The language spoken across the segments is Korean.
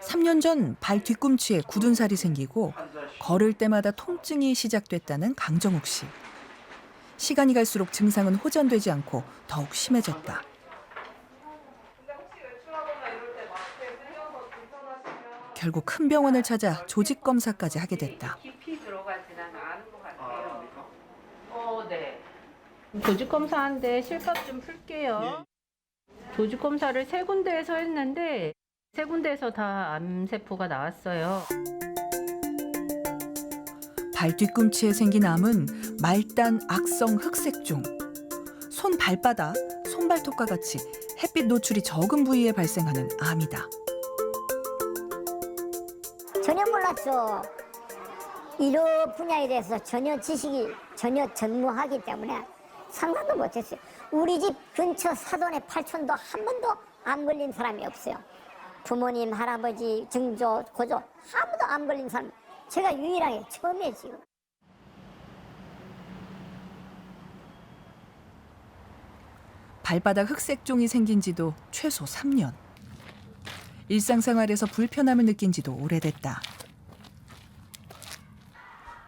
3년 전 발 뒤꿈치에 굳은 살이 생기고 걸을 때마다 통증이 시작됐다는 강정욱 씨. 시간이 갈수록 증상은 호전되지 않고 더욱 심해졌다. 결국 큰 병원을 찾아 조직 검사까지 하게 됐다. 깊이 들어가지는 않은 것 같아요. 네. 조직 검사하는데 실밥 좀 풀게요. 조직 검사를 3군데에서 했는데 3군데에서 다 암세포가 나왔어요. 발 뒤꿈치에 생긴 암은 말단 악성 흑색종. 손 발바닥, 손발톱과 같이 햇빛 노출이 적은 부위에 발생하는 암이다. 전혀 몰랐죠. 이런 분야에 대해서 전혀 지식이 전혀 전무하기 때문에 상상도 못했어요. 우리 집 근처 사돈의 팔촌도 한 번도 암 걸린 사람이 없어요. 부모님, 할아버지, 증조, 고조 아무도 암 걸린 사람 제가 유일하게 처음이에요 지금. 발바닥 흑색종이 생긴 지도 최소 3년. 일상생활에서 불편함을 느낀 지도 오래됐다.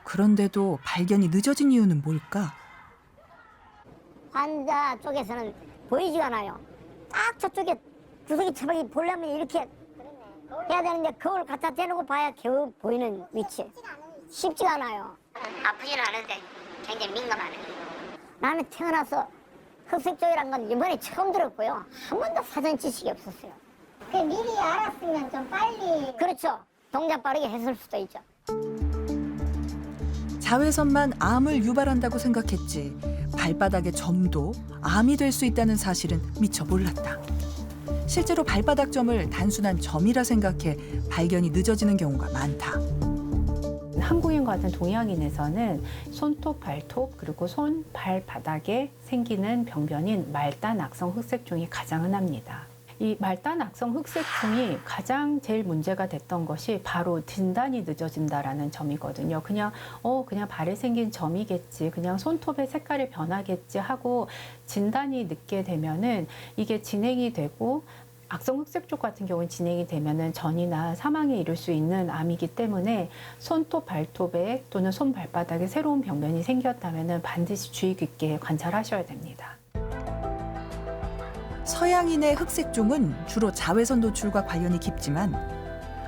그런데도 발견이 늦어진 이유는 뭘까? 환자 쪽에서는 보이지가 않아요. 딱 저쪽에 구석이 처박이 보려면 이렇게 해야 되는데 그걸 갖다 대놓고 봐야 겨우 보이는 위치. 쉽지가 않아요. 아프지는 않은데 굉장히 민감하네. 나는 태어나서 흑색종이란 건 이번에 처음 들었고요. 한 번도 사전 지식이 없었어요. 미리 알았으면 좀 빨리. 그렇죠. 동작 빠르게 했을 수도 있죠. 자외선만 암을 유발한다고 생각했지 발바닥의 점도 암이 될 수 있다는 사실은 미처 몰랐다. 실제로 발바닥 점을 단순한 점이라 생각해 발견이 늦어지는 경우가 많다. 한국인과 같은 동양인에서는 손톱, 발톱 그리고 손, 발바닥에 생기는 병변인 말단 악성 흑색종이 가장 흔합니다. 이 말단 악성 흑색종이 가장 제일 문제가 됐던 것이 바로 진단이 늦어진다라는 점이거든요. 그냥 발에 생긴 점이겠지, 그냥 손톱의 색깔이 변하겠지 하고 진단이 늦게 되면은 이게 진행이 되고 악성 흑색종 같은 경우는 진행이 되면은 전이나 사망에 이를 수 있는 암이기 때문에 손톱, 발톱에 또는 손, 발바닥에 새로운 병변이 생겼다면은 반드시 주의 깊게 관찰하셔야 됩니다. 서양인의 흑색종은 주로 자외선 노출과 관련이 깊지만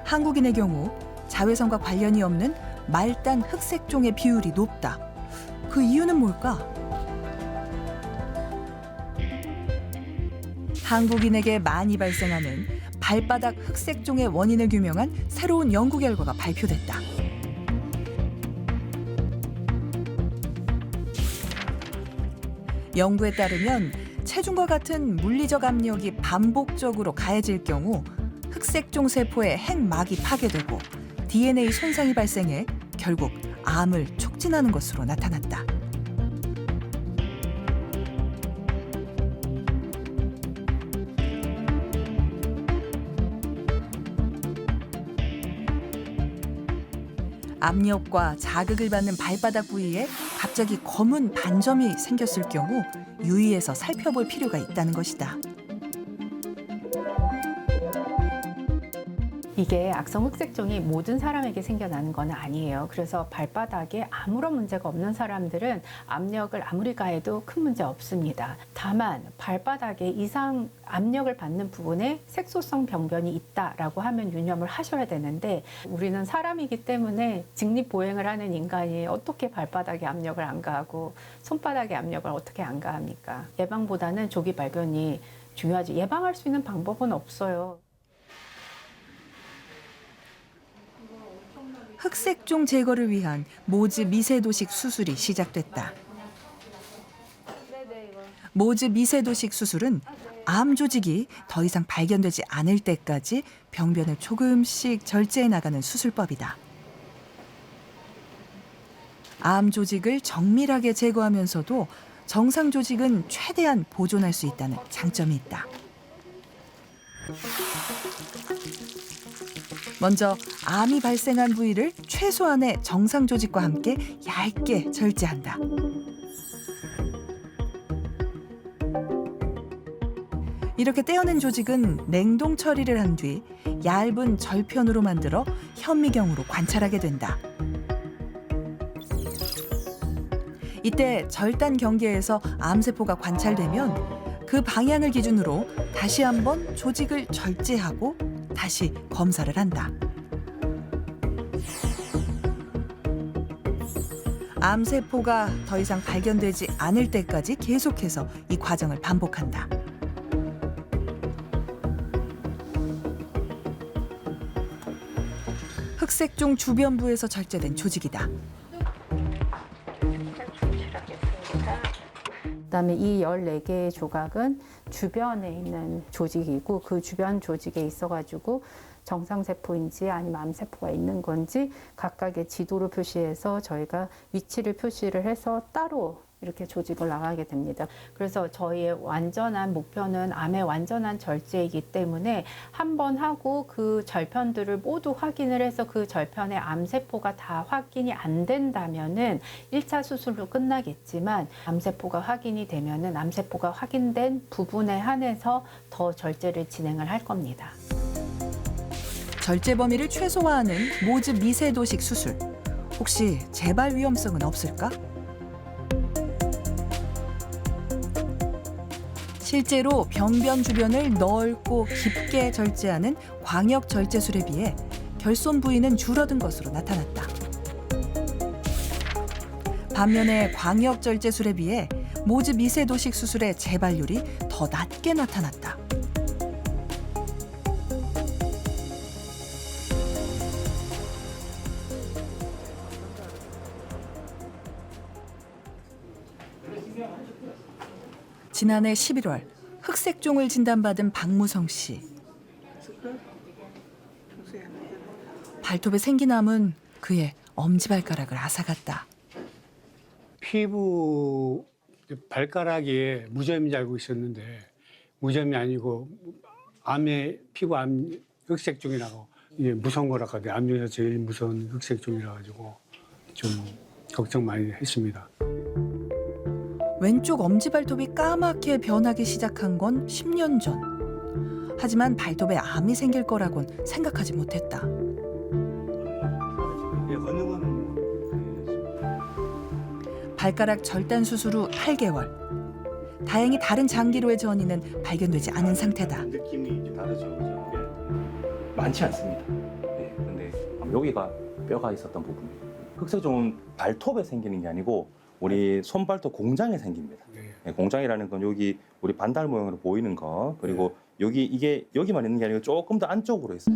한국인의 경우 자외선과 관련이 없는 말단 흑색종의 비율이 높다. 그 이유는 뭘까? 한국인에게 많이 발생하는 발바닥 흑색종의 원인을 규명한 새로운 연구 결과가 발표됐다. 연구에 따르면 체중과 같은 물리적 압력이 반복적으로 가해질 경우 흑색종 세포의 핵막이 파괴되고 DNA 손상이 발생해 결국 암을 촉진하는 것으로 나타났다. 압력과 자극을 받는 발바닥 부위에 갑자기 검은 반점이 생겼을 경우 유의해서 살펴볼 필요가 있다는 것이다. 이게 악성 흑색종이 모든 사람에게 생겨나는 건 아니에요. 그래서 발바닥에 아무런 문제가 없는 사람들은 압력을 아무리 가해도 큰 문제 없습니다. 다만 발바닥에 이상 압력을 받는 부분에 색소성 병변이 있다라고 하면 유념을 하셔야 되는데 우리는 사람이기 때문에 직립보행을 하는 인간이 어떻게 발바닥에 압력을 안 가하고 손바닥에 압력을 어떻게 안 가합니까? 예방보다는 조기 발견이 중요하죠. 예방할 수 있는 방법은 없어요. 흑색종 제거를 위한 모즈 미세도식 수술이 시작됐다. 모즈 미세도식 수술은 암 조직이 더 이상 발견되지 않을 때까지 병변을 조금씩 절제해 나가는 수술법이다. 암 조직을 정밀하게 제거하면서도 정상 조직은 최대한 보존할 수 있다는 장점이 있다. 먼저 암이 발생한 부위를 최소한의 정상 조직과 함께 얇게 절제한다. 이렇게 떼어낸 조직은 냉동 처리를 한 뒤 얇은 절편으로 만들어 현미경으로 관찰하게 된다. 이때 절단 경계에서 암세포가 관찰되면 그 방향을 기준으로 다시 한번 조직을 절제하고 다시 검사를 한다. 암세포가 더 이상 발견되지 않을 때까지 계속해서 이 과정을 반복한다. 흑색종 주변부에서 절제된 조직이다. 그다음에 이 14개의 조각은 주변에 있는 조직이고 그 주변 조직에 있어가지고 정상세포인지 아니면 암세포가 있는 건지 각각의 지도로 표시해서 저희가 위치를 표시를 해서 따로 이렇게 조직을 나가게 됩니다. 그래서 저희의 완전한 목표는 암의 완전한 절제이기 때문에 한 번 하고 그 절편들을 모두 확인을 해서 그 절편의 암세포가 다 확인이 안 된다면은 1차 수술로 끝나겠지만 암세포가 확인이 되면은 암세포가 확인된 부분에 한해서 더 절제를 진행을 할 겁니다. 절제 범위를 최소화하는 모즈 미세도식 수술. 혹시 재발 위험성은 없을까? 실제로 병변 주변을 넓고 깊게 절제하는 광역 절제술에 비해 결손 부위는 줄어든 것으로 나타났다. 반면에 광역 절제술에 비해 모즈 미세도식 수술의 재발률이 더 낮게 나타났다. 지난해 11월 흑색종을 진단받은 박무성 씨. 발톱에 생긴 암은 그의 엄지발가락을 앗아갔다. 피부 발가락에 무좀인지 알고 있었는데 무좀이 아니고 피부암 흑색종이라고 이게 무서운 거라 하더라고요. 암 중에서 제일 무서운 흑색종이라 가지고 좀 걱정 많이 했습니다. 왼쪽 엄지발톱이 까맣게 변하기 시작한 건 10년 전. 하지만 발톱에 암이 생길 거라곤 생각하지 못했다. 발가락 절단 수술 후 8개월. 다행히 다른 장기로의 전이는 발견되지 않은 상태다. 느낌이 다르죠. 많지 않습니다. 네, 근데 여기가 뼈가 있었던 부분이에요. 흑색종은 발톱에 생기는 게 아니고 우리 손발톱 공장에 생깁니다. 네, 공장이라는 건 여기 우리 반달 모양으로 보이는 거 그리고 이게 여기만 있는 게 아니고 조금 더 안쪽으로 있어요.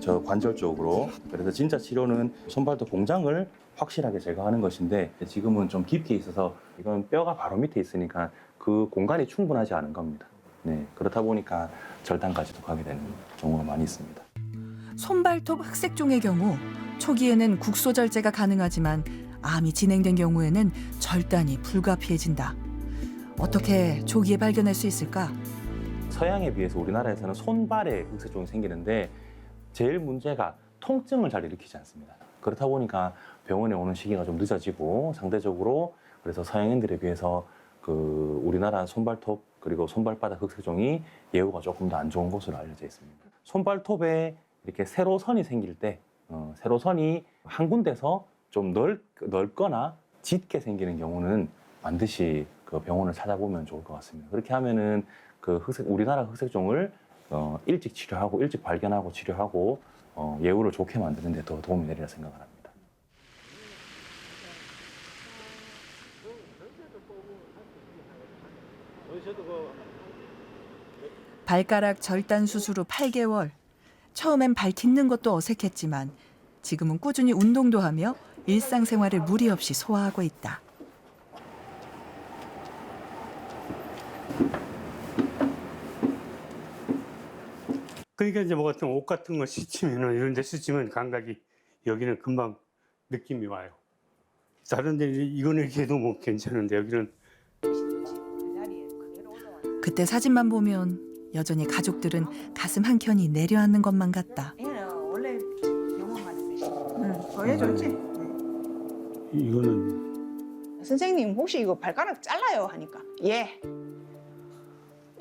저 관절 쪽으로. 그래서 진짜 치료는 손발톱 공장을 확실하게 제거하는 것인데 지금은 좀 깊게 있어서 이건 뼈가 바로 밑에 있으니까 그 공간이 충분하지 않은 겁니다. 네, 그렇다 보니까 절단까지도 가게 되는 경우가 많이 있습니다. 손발톱 흑색종의 경우 초기에는 국소 절제가 가능하지만 암이 진행된 경우에는 절단이 불가피해진다. 어떻게 조기에 발견할 수 있을까? 서양에 비해서 우리나라에서는 손발에 흑색종이 생기는데 제일 문제가 통증을 잘 일으키지 않습니다. 그렇다 보니까 병원에 오는 시기가 좀 늦어지고 상대적으로 그래서 서양인들에 비해서 그 우리나라 손발톱 그리고 손발바닥 흑색종이 예후가 조금 더 안 좋은 것으로 알려져 있습니다. 손발톱에 이렇게 세로선이 생길 때 세로선이 한 군데서 좀 넓거나 짙게 생기는 경우는 반드시 그 병원을 찾아보면 좋을 것 같습니다. 그렇게 하면은 그 우리나라 흑색종을 일찍 치료하고 일찍 발견하고 치료하고 예후를 좋게 만드는 데 더 도움이 되리라 생각을 합니다. 발가락 절단 수술 후 8개월. 처음엔 발 딛는 것도 어색했지만 지금은 꾸준히 운동도 하며 일상생활을 무리 없이 소화하고 있다. 그러니까 이제 뭐 같은 옷 같은 거 스치면은 이런 데 스치면 감각이 여기는 금방 느낌이 와요. 다른 데 이거는 이렇게 해도 뭐 괜찮은데 여기는 그때 사진만 보면 여전히 가족들은 가슴 한켠이 내려앉는 것만 같다. 원래 영어만 해. 보여줬지? 이거는 선생님 혹시 이거 발가락 잘라요 하니까 예.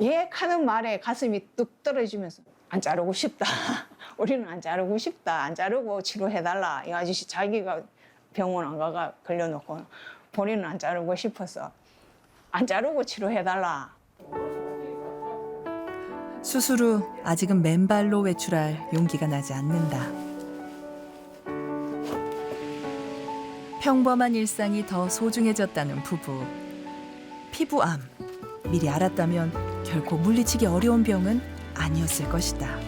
예 하는 말에 가슴이 뚝 떨어지면서 안 자르고 싶다. 우리는 안 자르고 싶다. 안 자르고 치료해달라. 이 아저씨 자기가 병원 안 가가 걸려놓고 본인은 안 자르고 싶어서 안 자르고 치료해달라. 수술 후 아직은 맨발로 외출할 용기가 나지 않는다. 평범한 일상이 더 소중해졌다는 부부. 피부암. 미리 알았다면 결코 물리치기 어려운 병은 아니었을 것이다.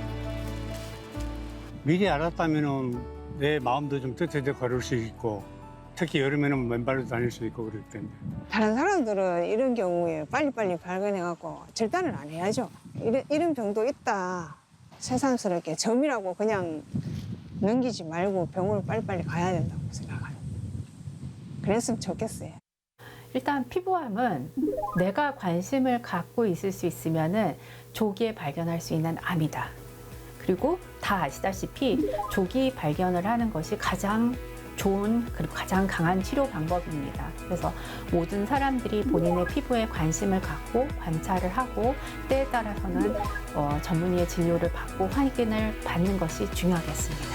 미리 알았다면은 내 마음도 좀 뜨뜻하게 걸을 수 있고 특히 여름에는 맨발로 다닐 수 있고 그럴 텐데. 다른 사람들은 이런 경우에 빨리빨리 발견해갖고 절단을 안 해야죠. 이런 병도 있다. 새삼스럽게 점이라고 그냥 넘기지 말고 병원을 빨리빨리 가야 된다고 생각해요. 그랬으면 좋겠어요. 일단 피부암은 내가 관심을 갖고 있을 수 있으면은 조기에 발견할 수 있는 암이다. 그리고 다 아시다시피 조기 발견을 하는 것이 가장 좋은 그리고 가장 강한 치료 방법입니다. 그래서 모든 사람들이 본인의 피부에 관심을 갖고 관찰을 하고 때에 따라서는 전문의의 진료를 받고 확인을 받는 것이 중요하겠습니다.